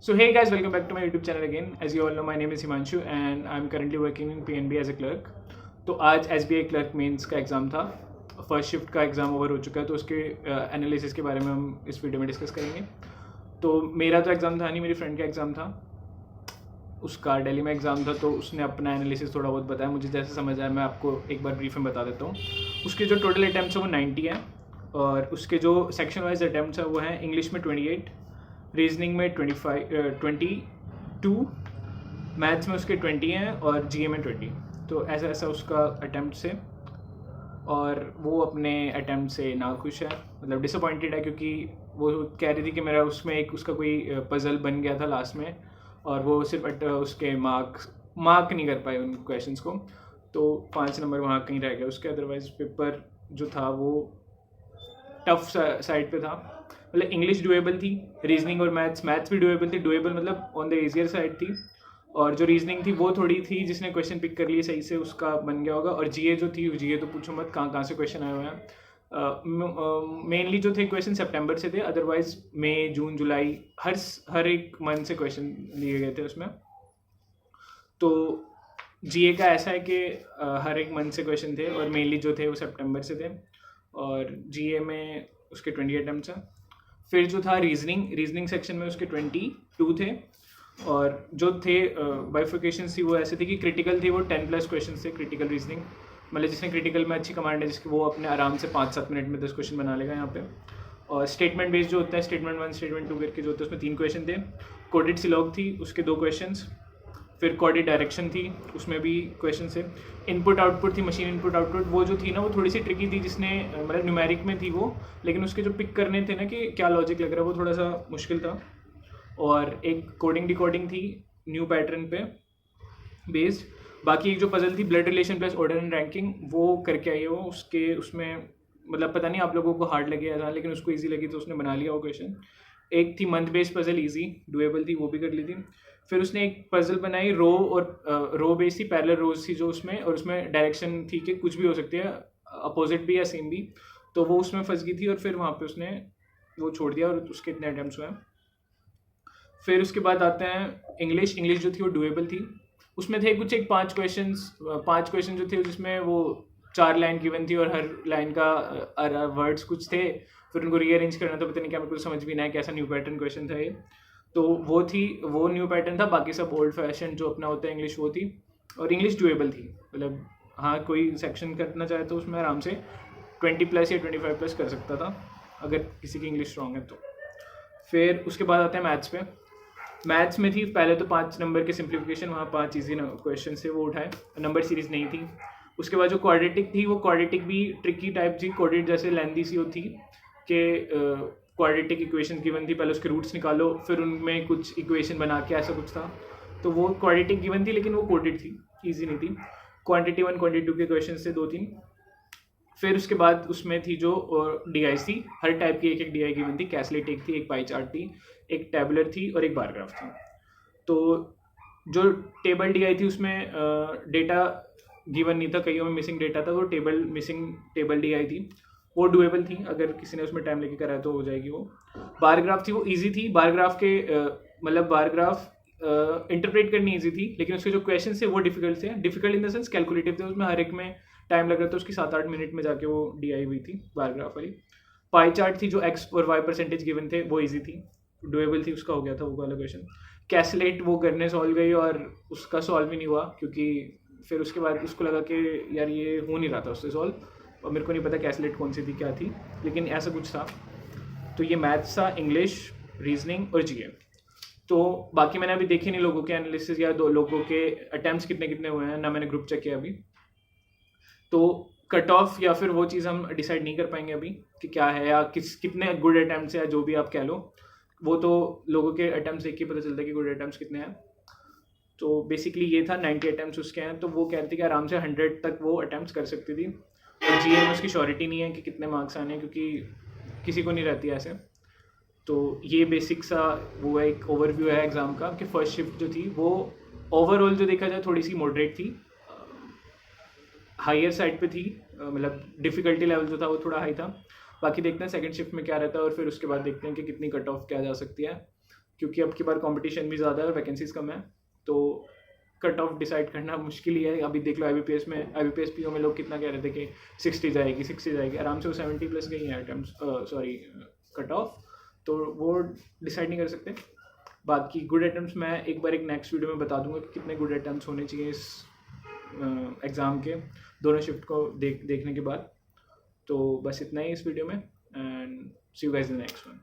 So hey guys, welcome back to my YouTube channel again. As you all know, my name is Himanshu and I'm currently working in PNB as a clerk. तो आज SBI clerk mains का exam था. First shift का exam over हो चुका है, तो उसके एनालिसिस के बारे में हम इस वीडियो में डिस्कस करेंगे. तो मेरा तो एग्ज़ाम था नहीं, मेरी फ्रेंड का एग्ज़ाम था. उसका दिल्ली में एग्ज़ाम था, तो उसने अपना एनालिसिस थोड़ा बहुत बताया. मुझे जैसे समझ आया मैं आपको एक बार ब्रीफ में बता देता हूँ. उसके जो टोटल अटैम्प्ट्स है वो 90 हैं और उसके जो सेक्शन वाइज अटैम्प्ट्स हैं वो हैं इंग्लिश में 28, रीजनिंग में 22, मैथ्स में उसके 20 हैं और जीए में 20. तो ऐसा ऐसा उसका अटैम्प्ट है और वो अपने अटैम्प्ट से नाखुश है, मतलब डिसअपॉइंटेड है, क्योंकि वो कह रही थी कि मेरा उसमें एक उसका कोई पज़ल बन गया था लास्ट में और वो सिर्फ उसके मार्क नहीं कर पाए उन क्वेश्चंस को, तो 5 नंबर वहाँ कहीं रह गया उसके. अदरवाइज़ पेपर जो था वो टफ साइड पे था. मतलब इंग्लिश डुएबल थी, रीजनिंग और मैथ्स भी डुएबल थी. डुएबल मतलब ऑन द ईजियर साइड थी, और जो रीजनिंग थी वो थोड़ी थी, जिसने क्वेश्चन पिक कर लिए सही से उसका बन गया होगा. और जीए जो थी, जीए तो पूछो मत कहाँ से क्वेश्चन आए हुए हैं. मेनली जो थे क्वेश्चन सितंबर से थे, अदरवाइज मई, जून, जुलाई हर एक मंथ से क्वेश्चन लिए गए थे उसमें. तो जीए का ऐसा है कि हर एक मंथ से क्वेश्चन थे और मेनली जो थे वो सितंबर से थे. और जीए में उसके 20 अटैम्प्ट्स हैं. फिर जो था रीजनिंग सेक्शन में उसके 22 थे, और जो थे बाइफिकेशन थी वो ऐसे थी कि क्रिटिकल थी वो 10+ क्वेश्चन थे. क्रिटिकल रीजनिंग मतलब जिसने क्रिटिकल में अच्छी कमांड है, जिसकी वो अपने आराम से 5-7 मिनट में 10 क्वेश्चन बना लेगा यहाँ पे. और स्टेटमेंट बेस्ड जो होता है, स्टेटमेंट 1 स्टेटमेंट 2 करके जो होता है, उसमें 3 क्वेश्चन थे. कोडेड सिलॉग थी, उसके 2 क्वेश्चन. फिर कोडेड डायरेक्शन थी, उसमें भी क्वेश्चन थे. इनपुट आउटपुट थी, मशीन इनपुट आउटपुट, वो जो थी ना वो थोड़ी सी ट्रिकी थी, जिसने मतलब न्यूमेरिक में थी वो, लेकिन उसके जो पिक करने थे ना कि क्या लॉजिक लग रहा है, वो थोड़ा सा मुश्किल था. और एक कोडिंग डिकोडिंग थी न्यू पैटर्न पे बेस्ड. बाकी एक जो पजल थी blood relation plus order and ranking, वो करके आई है वो. उसमें मतलब पता नहीं आप लोगों को हार्ड लगे या था, लेकिन उसको ईजी लगी तो उसने बना लिया वो क्वेश्चन. एक थी month based puzzle, easy doable थी, वो भी कर ली थी. फिर उसने एक पजल बनाई रो बेस्ड थी, पैरेलल रोज थी जो उसमें, और उसमें डायरेक्शन थी कि कुछ भी हो सकती है, अपोजिट भी या सेम भी. तो वो उसमें फंस गई थी और फिर वहाँ पे उसने वो छोड़ दिया और उसके इतने अटैम्प्ट्स हुए. फिर उसके बाद आते हैं इंग्लिश जो थी वो डुएबल थी. उसमें थे कुछ एक 5 क्वेश्चन जो थे, जिसमें वो 4 लाइन गिवन थी और हर लाइन का वर्ड्स कुछ थे. फिर उनको रीअरेंज करना, तो पता नहीं क्या, मेरे को समझ भी नहीं आया कैसा न्यू पैटर्न क्वेश्चन था ये. तो वो न्यू पैटर्न था. बाकी सब ओल्ड फैशन जो अपना होता है इंग्लिश, वो थी. और इंग्लिश डुएबल थी, मतलब हाँ कोई सेक्शन करना चाहे तो उसमें आराम से 20+ या 25+ कर सकता था, अगर किसी की इंग्लिश स्ट्रॉन्ग है तो. फिर उसके बाद आते हैं मैथ्स पे. मैथ्स में थी पहले तो 5 नंबर के सिंप्लीफिकेशन, वहाँ 5 ईजी क्वेश्चन से वो उठाए, नंबर सीरीज नहीं थी. उसके बाद जो क्वाड्रेटिक थी, वो क्वाड्रेटिक भी ट्रिकी टाइप थी. क्वाड्रेट जैसे लेंदी सी होती कि क्वाड्रेटिक इक्वेशन गिवन थी, पहले उसके रूट्स निकालो, फिर उनमें कुछ इक्वेशन बना के, ऐसा कुछ था. तो वो क्वाड्रेटिक गिवन थी, लेकिन वो कोडेड थी, ईजी नहीं थी. क्वांटिटी 1 क्वांटिटी 2 के क्वेश्चन थे 2-3. फिर उसके बाद उसमें थी जो डी थी, हर टाइप की एक डी गिवन थी. कैसलेट एक थी, एक पाई चार्ट थी, एक टेबलर थी और एक बार ग्राफ थी. तो जो टेबल डी थी उसमें डेटा गिवन नहीं था, कईयों में मिसिंग डेटा था. वो मिसिंग टेबल डी थी, वो डुएबल थी, अगर किसी ने उसमें टाइम लेके कराया तो हो जाएगी वो. बार ग्राफ थी, वो ईजी थी. बार ग्राफ के मतलब बार ग्राफ इंटरप्रेट करनी ईजी थी, लेकिन उसके जो क्वेश्चन थे वो डिफिकल्ट थे. Difficult in the sense calculative थे, उसमें हर एक में टाइम लग रहा था. उसकी 7-8 मिनट में जाके वो डी हुई थी, बार ग्राफ वाली. पाई चार्ट थी, जो एक्स और वाई परसेंटेज गिवन थे, वो ईजी थी, डुएबल थी, उसका हो गया था वो वाला क्वेश्चन. कैसलेट वो करने सॉल्व गई और उसका सॉल्व ही नहीं हुआ, क्योंकि फिर उसके बाद उसको लगा कि यार ये हो नहीं रहा था उससे सॉल्व, और मेरे को नहीं पता कैसलेट कौन सी थी, क्या थी, लेकिन ऐसा कुछ था. तो ये मैथ्स था, इंग्लिश, रीजनिंग और जीए. तो बाकी मैंने अभी देखे नहीं लोगों के एनालिसिस या 2 लोगों के अटैम्प्ट्स कितने हुए हैं ना, मैंने ग्रुप चेक किया अभी. तो कट ऑफ या फिर वो चीज़ हम डिसाइड नहीं कर पाएंगे अभी कि क्या है, या कितने गुड अटैम्प्ट्स है, या जो भी आप कह लो, वो तो लोगों के अटैम्प्ट्स देख के पता चलता है कि गुड अटैम्प्ट्स कितने हैं. तो बेसिकली ये था 90 अटैम्प्ट्स उसके हैं. तो वो कह रहे थे कि आराम से 100 तक वो अटैम्प्ट्स कर सकती थी. और जीए में उसकी श्योरिटी नहीं है कि कितने मार्क्स आने हैं, क्योंकि किसी को नहीं रहती ऐसे. तो ये बेसिक सा वो एक ओवरव्यू है एग्ज़ाम का, कि फर्स्ट शिफ्ट जो थी वो ओवरऑल जो देखा जाए थोड़ी सी मॉडरेट थी, हायर साइड पे थी, मतलब डिफ़िकल्टी लेवल जो था वो थोड़ा हाई था. बाकी देखते हैं सेकंड शिफ्ट में क्या रहता है, और फिर उसके बाद देखते हैं कि कितनी कट ऑफ क्या जा सकती है. क्योंकि अब की बार कंपटीशन भी ज़्यादा है और वैकेंसीज कम है, तो कट ऑफ डिसाइड करना मुश्किल ही है। अभी देख लो IBPS में, IBPS PO में लोग कितना कह रहे थे कि 60 जाएगी, आराम से वो 70 प्लस गई है अटैम्प्ट्स, सॉरी कट ऑफ, तो वो डिसाइड नहीं कर सकते। बाकी गुड अटैम्प्ट्स मैं एक बार एक नेक्स्ट वीडियो में बता दूंगा कि कितने गुड अटैम्प्ट्स होने चाहिए इस एग्ज़ाम के, दोनों शिफ्ट को देखने के बाद। तो बस इतना ही इस वीडियो में, and see you guys in the next one.